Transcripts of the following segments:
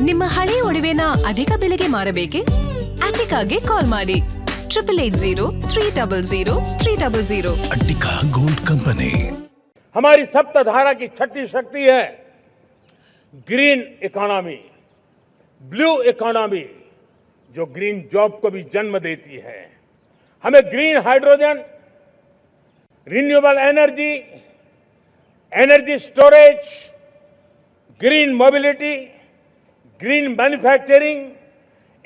ನಿಮ್ಮ ಹಳೆ ಒಡವೆನ ಅಧಿಕ ಬೆಲೆಗೆ ಮಾರಬೇಕೆ? ಅಟಿಕಾಗೆ ಕಾಲ್ ಮಾಡಿ 8880 अट्टिका गोल्ड कंपनी। हमारी सप्तधारा की छठी शक्ति है ग्रीन इकोनॉमी, ब्लू इकोनॉमी, जो ग्रीन जॉब को भी जन्म देती है। हमें green hydrogen, renewable energy, energy storage, green mobility, green manufacturing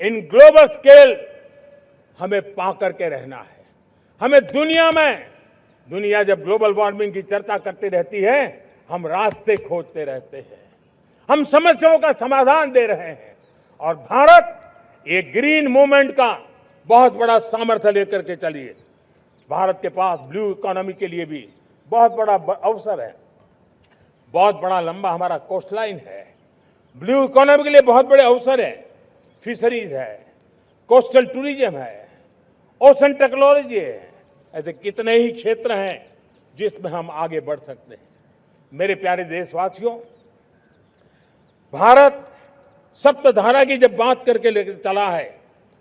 in global scale हमें पा करके रहना है। हमें दुनिया जब ग्लोबल वार्मिंग की चर्चा करती रहती है, हम रास्ते खोजते रहते हैं, हम समस्याओं का समाधान दे रहे हैं। और भारत ये ग्रीन मूवमेंट का बहुत बड़ा सामर्थ्य लेकर के चलिए। भारत के पास ब्लू इकोनॉमी के लिए भी बहुत बड़ा अवसर है। बहुत बड़ा लंबा हमारा कोस्ट लाइन है। ब्लू इकोनॉमी के लिए बहुत बड़े अवसर है। फिशरीज है, कोस्टल टूरिज्म है, ओशन टेक्नोलॉजी है। ऐसे कितने ही क्षेत्र हैं जिसमें हम आगे बढ़ सकते हैं। मेरे प्यारे देशवासियों, भारत सप्तधारा की जब बात करके लेकर चला है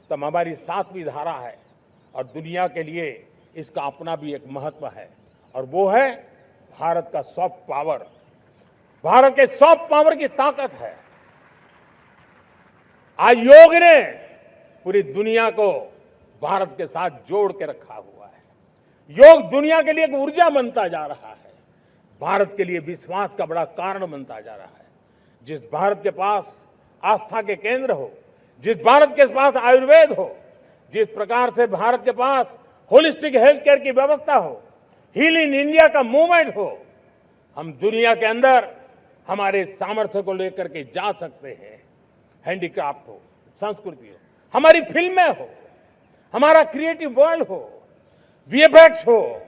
तब हमारी 7वीं धारा है और दुनिया के लिए इसका अपना भी एक महत्व है और वो है भारत का सॉफ्ट पावर। भारत के सॉफ्ट पावर की ताकत है। आज योग ने पूरी दुनिया को भारत के साथ जोड़ के रखा हुआ है। योग दुनिया के लिए एक ऊर्जा बनता जा रहा है, भारत के लिए विश्वास का बड़ा कारण बनता जा रहा है। जिस भारत के पास आस्था के केंद्र हो, जिस भारत के पास आयुर्वेद हो, जिस प्रकार से भारत के पास होलिस्टिक हेल्थ केयर की व्यवस्था हो, हील इन इंडिया का मूवमेंट हो, हम दुनिया के अंदर हमारे सामर्थ्य को लेकर के जा सकते हैं। हैंडीक्राफ्ट हो, संस्कृति हो, हमारी फिल्में हो, हमारा क्रिएटिव वर्ल्ड हो, वीएफएक्स हो,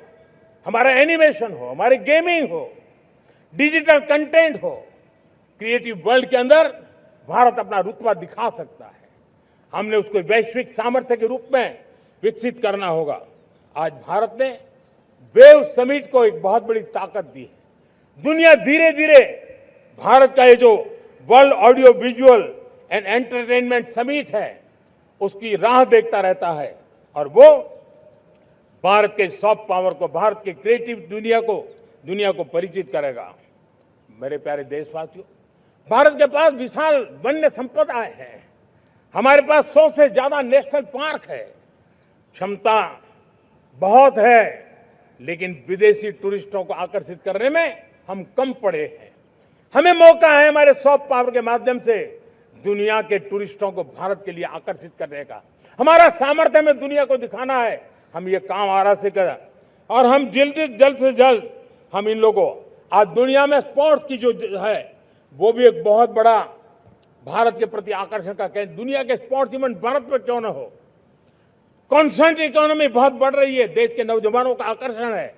हमारा एनिमेशन हो, हमारी गेमिंग हो, डिजिटल कंटेंट हो, क्रिएटिव वर्ल्ड के अंदर भारत अपना रुतबा दिखा सकता है। हमने उसको वैश्विक सामर्थ्य के रूप में विकसित करना होगा। आज भारत ने वेव समिट को एक बहुत बड़ी ताकत दी है। दुनिया धीरे धीरे भारत का ये जो world audio visual and entertainment summit है उसकी राह देखता रहता है और वो भारत के सॉफ्ट पावर को, भारत के क्रिएटिव दुनिया को परिचित करेगा। मेरे प्यारे देशवासियों, भारत के पास विशाल वन्य संपदाएं हैं। हमारे पास 100 से ज्यादा नेशनल पार्क है। क्षमता बहुत है, लेकिन विदेशी टूरिस्टों को आकर्षित करने में हम कम पड़े हैं। हमें मौका है हमारे सॉफ्ट पावर के माध्यम से दुनिया के टूरिस्टों को भारत के लिए आकर्षित करने का। हमारा सामर्थ्य में दुनिया को दिखाना है। हम ये काम आरा से करें और हम जल्द से जल्द हम इन लोगों आज दुनिया में स्पोर्ट्स की जो है वो भी एक बहुत बड़ा भारत के प्रति आकर्षण का केंद्र। दुनिया के स्पोर्ट्स इवेंट भारत में क्यों ना हो। कॉन्स्टेंट इकोनॉमी बहुत बढ़ रही है, देश के नौजवानों का आकर्षण है।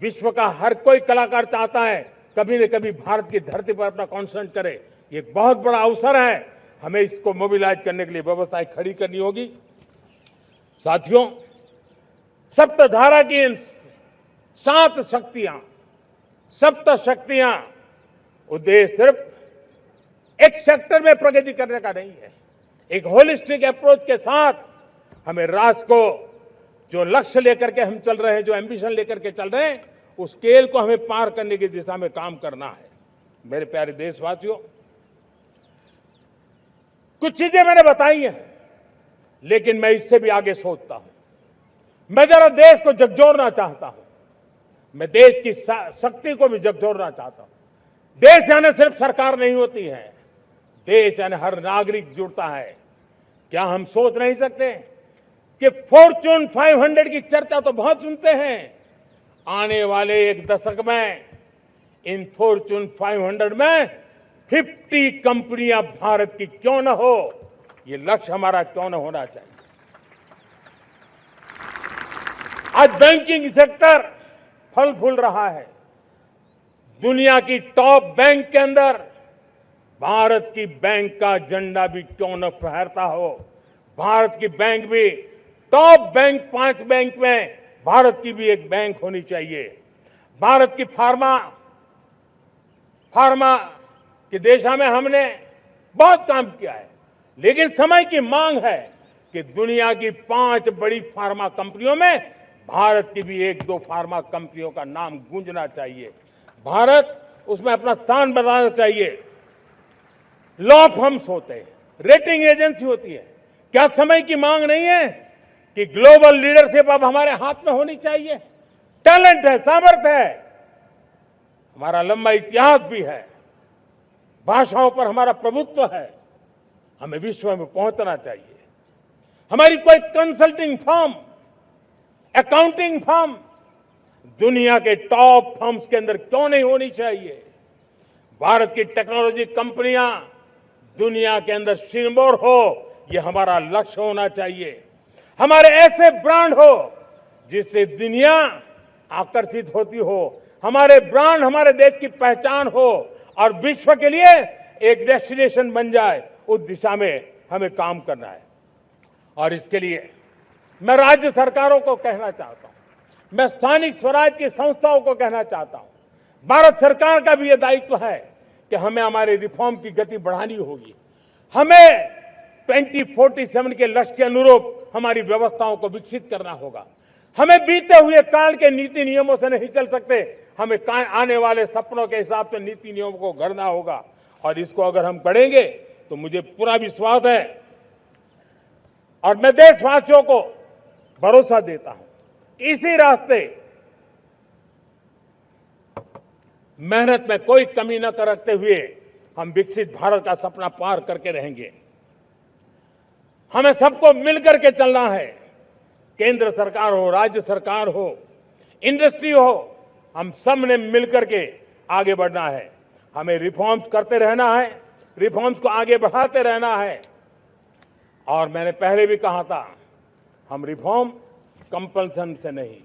विश्व का हर कोई कलाकार चाहता है कभी न कभी भारत की धरती पर अपना कॉन्सर्ट करे। ये एक बहुत बड़ा अवसर है। हमें इसको मोबिलाइज करने के लिए व्यवस्थाएं खड़ी करनी होगी। साथियों, सप्तधारा की इन 7 शक्तियां उद्देश्य सिर्फ एक सेक्टर में प्रगति करने का नहीं है। एक होलिस्टिक अप्रोच के साथ हमें राष्ट्र को जो लक्ष्य लेकर के हम चल रहे हैं, जो एम्बिशन लेकर के चल रहे हैं, उस स्केल को हमें पार करने की दिशा में काम करना है। मेरे प्यारे देशवासियों, कुछ चीजें मैंने बताई हैं, लेकिन मैं इससे भी आगे सोचता हूं। मैं जरा देश को झकझोरना चाहता हूं। मैं देश की शक्ति को भी झकझोरना चाहता हूं। देश यानी सिर्फ सरकार नहीं होती है, देश यानी हर नागरिक जुड़ता है। क्या हम सोच नहीं सकते कि फॉर्च्यून 500 की चर्चा तो बहुत सुनते हैं। आने वाले एक दशक में इन फॉर्च्यून 500 में 50 कंपनियां भारत की क्यों न हो, ये लक्ष्य हमारा क्यों न होना चाहिए। आज बैंकिंग सेक्टर फल फूल रहा है। दुनिया की टॉप बैंक के अंदर भारत की बैंक का झंडा भी क्यों न फहरता हो। भारत की बैंक भी टॉप बैंक 5 बैंक में भारत की भी एक बैंक होनी चाहिए। भारत की फार्मा की दिशा में हमने बहुत काम किया है, लेकिन समय की मांग है कि दुनिया की 5 बड़ी फार्मा कंपनियों में भारत की भी 1-2 फार्मा कंपनियों का नाम गूंजना चाहिए। भारत उसमें अपना स्थान बनाना चाहिए। लॉ फर्म्स होते हैं, रेटिंग एजेंसी होती है। क्या समय की मांग नहीं है कि ग्लोबल लीडरशिप अब हमारे हाथ में होनी चाहिए? टैलेंट है, सामर्थ्य है, हमारा लंबा इतिहास भी है, भाषाओं पर हमारा प्रभुत्व है, हमें विश्व में पहुंचना चाहिए। हमारी कोई कंसल्टिंग फर्म, अकाउंटिंग फर्म दुनिया के टॉप फर्म्स के अंदर क्यों नहीं होनी चाहिए? भारत की टेक्नोलॉजी कंपनियां दुनिया के अंदर सिरमौर हो, यह हमारा लक्ष्य होना चाहिए। हमारे ऐसे ब्रांड हो जिससे दुनिया आकर्षित होती हो, हमारे ब्रांड हमारे देश की पहचान हो और विश्व के लिए एक डेस्टिनेशन बन जाए, उस दिशा में हमें काम करना है। और इसके लिए मैं राज्य सरकारों को कहना चाहता हूं, मैं स्थानिक स्वराज की संस्थाओं को कहना चाहता हूं, भारत सरकार का भी यह दायित्व है कि हमें हमारे रिफॉर्म की गति बढ़ानी होगी। हमें 2047 के लक्ष्य के अनुरूप हमारी व्यवस्थाओं को विकसित करना होगा। हमें बीते हुए काल के नीति नियमों से नहीं चल सकते, हमें आने वाले सपनों के हिसाब से नीति नियमों को गढ़ना होगा। और इसको अगर हम करेंगे तो मुझे पूरा विश्वास है और मैं देशवासियों को भरोसा देता हूं, इसी रास्ते मेहनत में कोई कमी न करते हुए हम विकसित भारत का सपना पार करके रहेंगे। हमें सबको मिलकर के चलना है, केंद्र सरकार हो, राज्य सरकार हो, इंडस्ट्री हो, हम सब ने मिलकर के आगे बढ़ना है। हमें रिफॉर्म्स करते रहना है, रिफॉर्म्स को आगे बढ़ाते रहना है। और मैंने पहले भी कहा था, हम रिफॉर्म कंपल्सन से नहीं,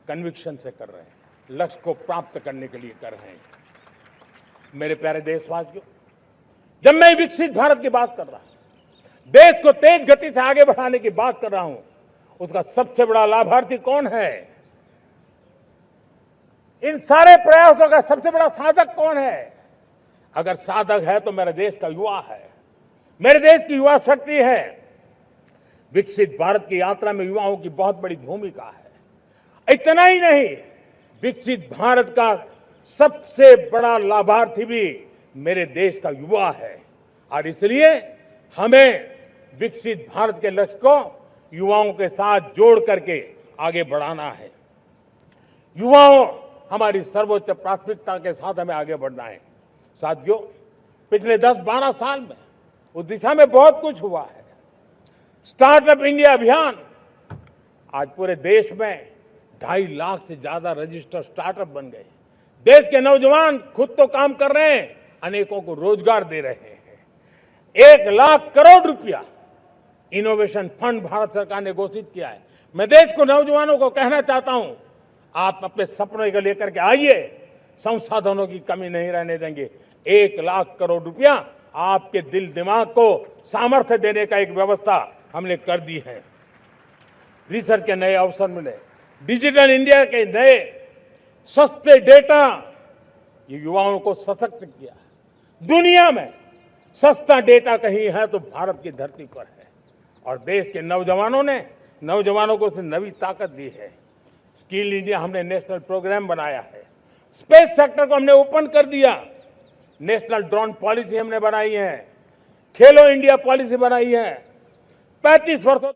कन्विक्शन से कर रहे हैं, लक्ष्य को प्राप्त करने के लिए कर रहे हैं। मेरे प्यारे देशवासियों, जब मैं विकसित भारत की बात कर रहा हूं, देश को तेज गति से आगे बढ़ाने की बात कर रहा हूं, उसका सबसे बड़ा लाभार्थी कौन है? इन सारे प्रयासों का सबसे बड़ा साधक कौन है? अगर साधक है तो मेरे देश का युवा है, मेरे देश की युवा शक्ति है। विकसित भारत की यात्रा में युवाओं की बहुत बड़ी भूमिका है। इतना ही नहीं, विकसित भारत का सबसे बड़ा लाभार्थी भी मेरे देश का युवा है। और इसलिए हमें विकसित भारत के लक्ष्य को युवाओं के साथ जोड़ करके आगे बढ़ाना है। युवाओं हमारी सर्वोच्च प्राथमिकता के साथ हमें आगे बढ़ना है। साथियों, पिछले 10-12 साल में उस दिशा में बहुत कुछ हुआ है। स्टार्टअप इंडिया अभियान, आज पूरे देश में 2.5 लाख से ज्यादा रजिस्टर्ड स्टार्टअप बन गए। देश के नौजवान खुद तो काम कर रहे हैं, अनेकों को रोजगार दे रहे हैं। 1 लाख करोड़ रुपया इनोवेशन फंड भारत सरकार ने घोषित किया है। मैं देश को, नौजवानों को कहना चाहता हूं, आप अपने सपनों को लेकर के आइए, संसाधनों की कमी नहीं रहने देंगे। 1 लाख करोड़ रुपया आपके दिल दिमाग को सामर्थ्य देने का एक व्यवस्था हमने कर दी है। रिसर्च के नए अवसर मिले, डिजिटल इंडिया के नए सस्ते डेटा, ये युवाओं को सशक्त किया। दुनिया में सस्ता डेटा कहीं है तो भारत की धरती पर है। और देश के नौजवानों को उसने नई ताकत दी है। स्किल इंडिया हमने नेशनल प्रोग्राम बनाया है। स्पेस सेक्टर को हमने ओपन कर दिया। नेशनल ड्रोन पॉलिसी हमने बनाई है। खेलो इंडिया पॉलिसी बनाई है। 35 वर्षों